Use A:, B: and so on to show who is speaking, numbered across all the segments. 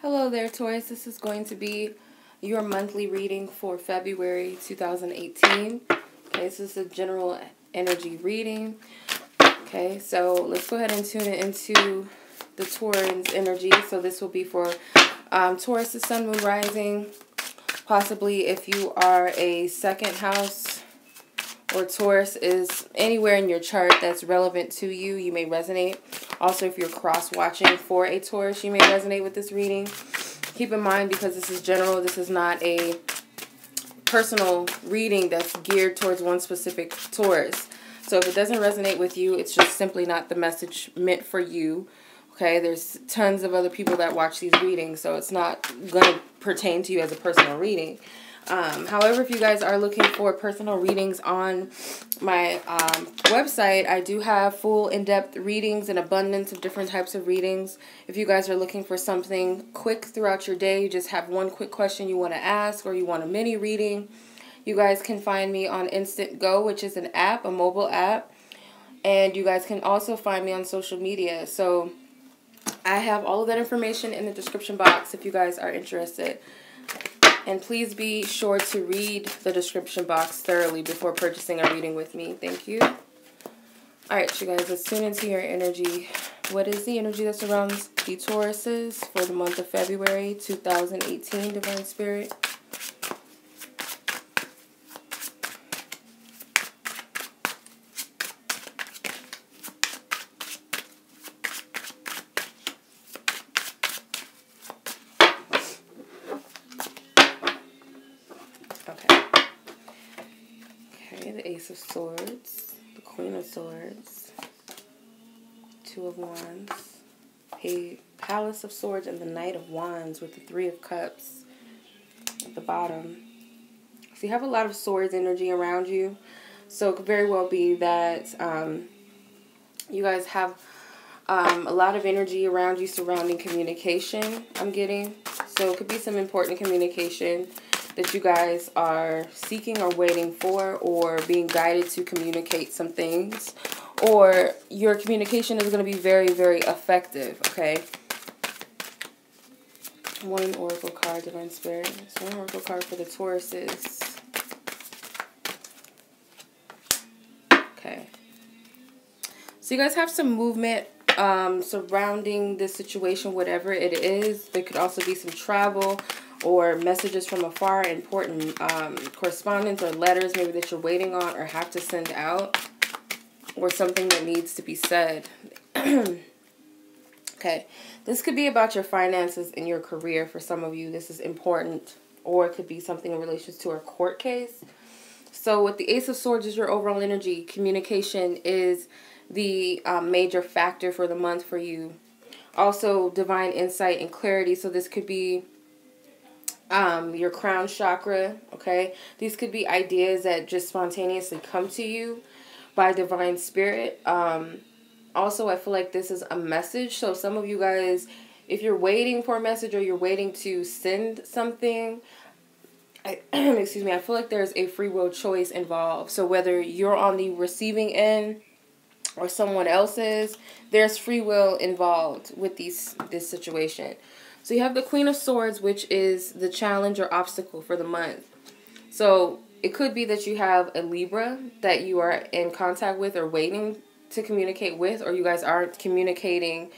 A: Hello there, Taurus. This is going to be your monthly reading for February 2018. Okay, so this is a general energy reading. Okay, so let's go ahead and tune it into the Taurus energy. So this will be for Taurus, the Sun, Moon, Rising. Possibly if you are a second house or Taurus is anywhere in your chart that's relevant to you, you may resonate. Also, if you're cross-watching for a Taurus, you may resonate with this reading. Keep in mind, because this is general, this is not a personal reading that's geared towards one specific Taurus. So if it doesn't resonate with you, it's just simply not the message meant for you. Okay, there's tons of other people that watch these readings, so it's not going to pertain to you as a personal reading. However, if you guys are looking for personal readings on my website, I do have full in-depth readings, an abundance of different types of readings. If you guys are looking for something quick throughout your day, you just have one quick question you want to ask, or you want a mini reading, you guys can find me on Instantgo, which is an app, a mobile app. And you guys can also find me on social media. So I have all of that information in the description box if you guys are interested. And please be sure to read the description box thoroughly before purchasing a reading with me. Thank you. Alright, you guys, let's tune into your energy. What is the energy that surrounds the Tauruses for the month of February 2018, Divine Spirit? The Ace of Swords, the Queen of Swords, Two of Wands, a Palace of Swords, and the Knight of Wands with the Three of Cups at the bottom. So you have a lot of swords energy around you. So it could very well be that you guys have a lot of energy around you surrounding communication, I'm getting. So it could be some important communication that you guys are seeking or waiting for, or being guided to communicate some things, or your communication is going to be very, very effective, okay? One oracle card, Divine Spirit. So one oracle card for the Tauruses. Okay. So you guys have some movement surrounding this situation, whatever it is. There could also be some travel or messages from afar, important correspondence or letters maybe that you're waiting on or have to send out, or something that needs to be said. Okay, this could be about your finances and your career for some of you. This is important, or it could be something in relation to a court case. So with the Ace of Swords is your overall energy. Communication is the major factor for the month for you. Also, divine insight and clarity. So this could be your crown chakra, okay? These could be ideas that just spontaneously come to you by divine spirit. Also, I feel like this is a message. So some of you guys, if you're waiting for a message or you're waiting to send something, excuse me, I feel like there's a free will choice involved. So whether you're on the receiving end or someone else is, there's free will involved with this situation. So you have the Queen of Swords, which is the challenge or obstacle for the month. So it could be that you have a Libra that you are in contact with or waiting to communicate with, or you guys aren't communicating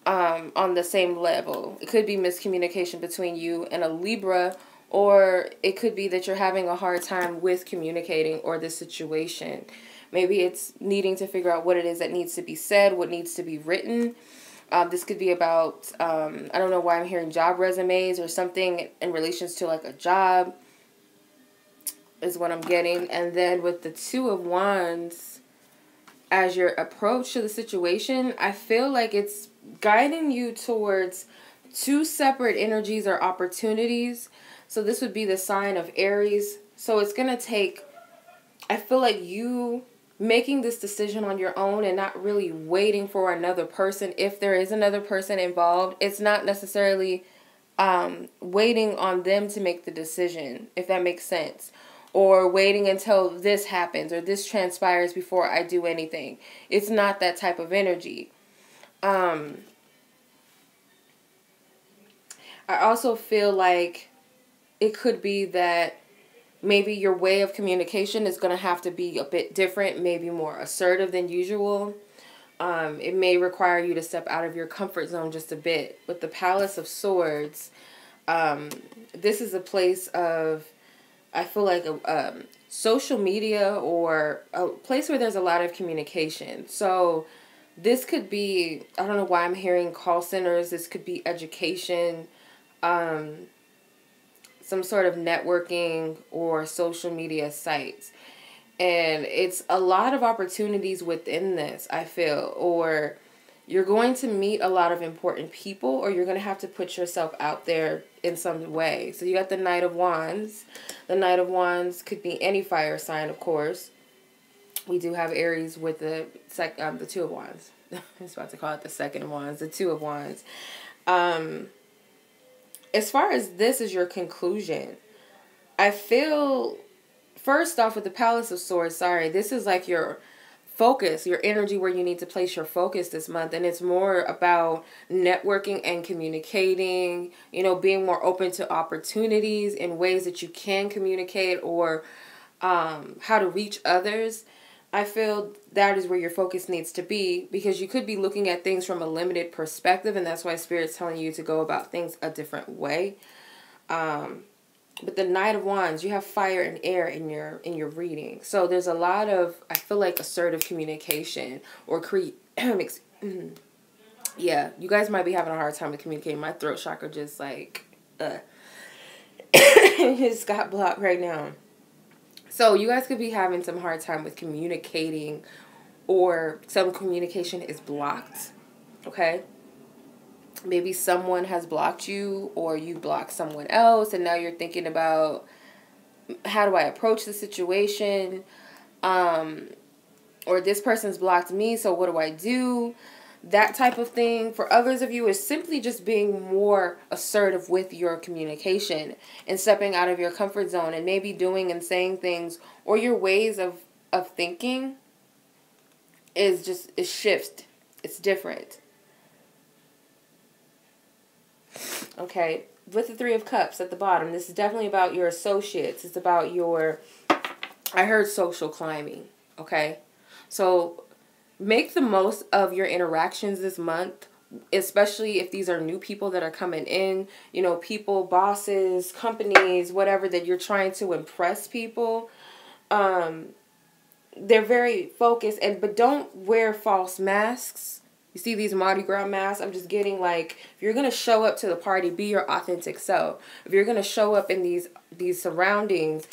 A: on the same level. It could be miscommunication between you and a Libra, or it could be that you're having a hard time with communicating or the situation. Maybe it's needing to figure out what it is that needs to be said, what needs to be written. This could be about, I don't know why I'm hearing job resumes or something in relations to like a job is what I'm getting. And then with the Two of Wands, as your approach to the situation, I feel like it's guiding you towards two separate energies or opportunities. So this would be the sign of Aries. So it's going to take, I feel like you making this decision on your own and not really waiting for another person. If there is another person involved, it's not necessarily waiting on them to make the decision, if that makes sense, or waiting until this happens or this transpires before I do anything. It's not that type of energy. I also feel like it could be that maybe your way of communication is going to have to be a bit different, maybe more assertive than usual. It may require you to step out of your comfort zone just a bit. With the Palace of Swords, this is a place of, I feel like, social media, or a place where there's a lot of communication. So this could be, I don't know why I'm hearing call centers. This could be education, some sort of networking or social media sites. And it's a lot of opportunities within this, I feel. Or you're going to meet a lot of important people, or you're going to have to put yourself out there in some way. So you got the Knight of Wands. The Knight of Wands could be any fire sign, of course. We do have Aries with the Two of Wands. I was about to call it the Second of Wands, the Two of Wands. As far as this is your conclusion, I feel, first off, with the Palace of Swords, this is like your focus, your energy, where you need to place your focus this month. And it's more about networking and communicating, being more open to opportunities in ways that you can communicate, or how to reach others. I feel that is where your focus needs to be, because you could be looking at things from a limited perspective, and that's why Spirit's telling you to go about things a different way. But the Knight of Wands, you have fire and air in your reading. So there's a lot of, I feel like, assertive communication, or yeah, you guys might be having a hard time with communicating. My throat chakra just like it's got blocked right now. So you guys could be having some hard time with communicating, or some communication is blocked. Okay? Maybe someone has blocked you, or you blocked someone else, and now you're thinking about, how do I approach the situation? Or this person's blocked me, so what do I do? That type of thing. For others of you, is simply just being more assertive with your communication and stepping out of your comfort zone, and maybe doing and saying things, or your ways of thinking is shift. It's different. Okay, with the Three of Cups at the bottom, this is definitely about your associates. It's about your, I heard social climbing, okay? So make the most of your interactions this month, especially if these are new people that are coming in, people, bosses, companies, whatever, that you're trying to impress people. They're very focused, but don't wear false masks. You see these Mardi Gras masks? I'm just getting like, if you're going to show up to the party, be your authentic self. If you're going to show up in these surroundings,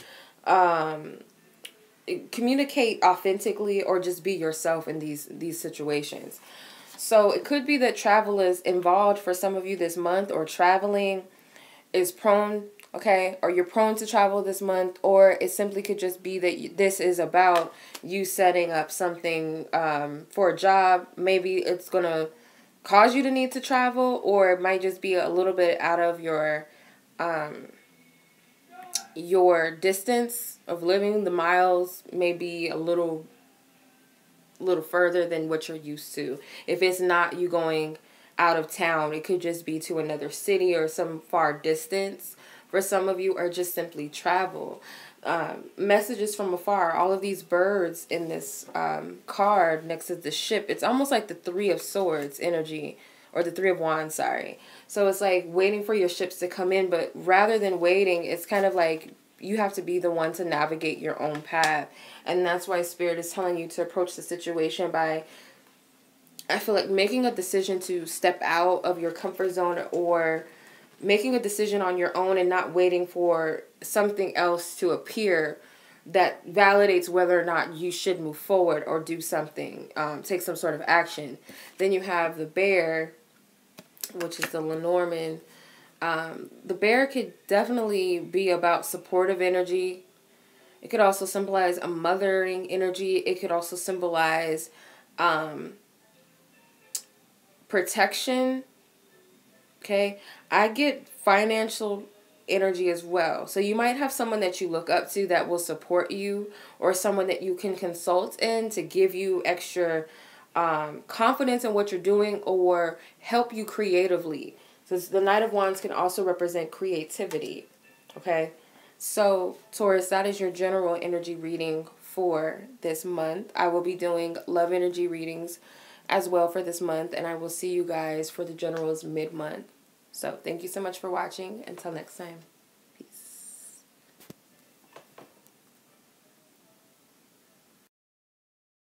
A: communicate authentically, or just be yourself in these situations. So it could be that travel is involved for some of you this month, or traveling is prone, okay? Or you're prone to travel this month, or it simply could just be that this is about you setting up something for a job. Maybe it's going to cause you to need to travel, or it might just be a little bit out of your distance of living. The miles may be a little further than what you're used to. If it's not you going out of town, it could just be to another city or some far distance. For some of you, or just simply travel. Messages from afar. All of these birds in this card next to the ship. It's almost like the Three of Swords energy, or the Three of Wands, sorry. So it's like waiting for your ships to come in, but rather than waiting, it's kind of like you have to be the one to navigate your own path. And that's why Spirit is telling you to approach the situation by, I feel like, making a decision to step out of your comfort zone, or making a decision on your own, and not waiting for something else to appear that validates whether or not you should move forward or do something, take some sort of action. Then you have the Bear, which is the Lenormand. The Bear could definitely be about supportive energy. It could also symbolize a mothering energy. It could also symbolize protection. Okay, I get financial energy as well. So you might have someone that you look up to that will support you, or someone that you can consult in to give you extra confidence in what you're doing, or help you creatively. Because the Knight of Wands can also represent creativity. Okay? So, Taurus, that is your general energy reading for this month. I will be doing love energy readings as well for this month, and I will see you guys for the generals mid-month. So, thank you so much for watching. Until next time.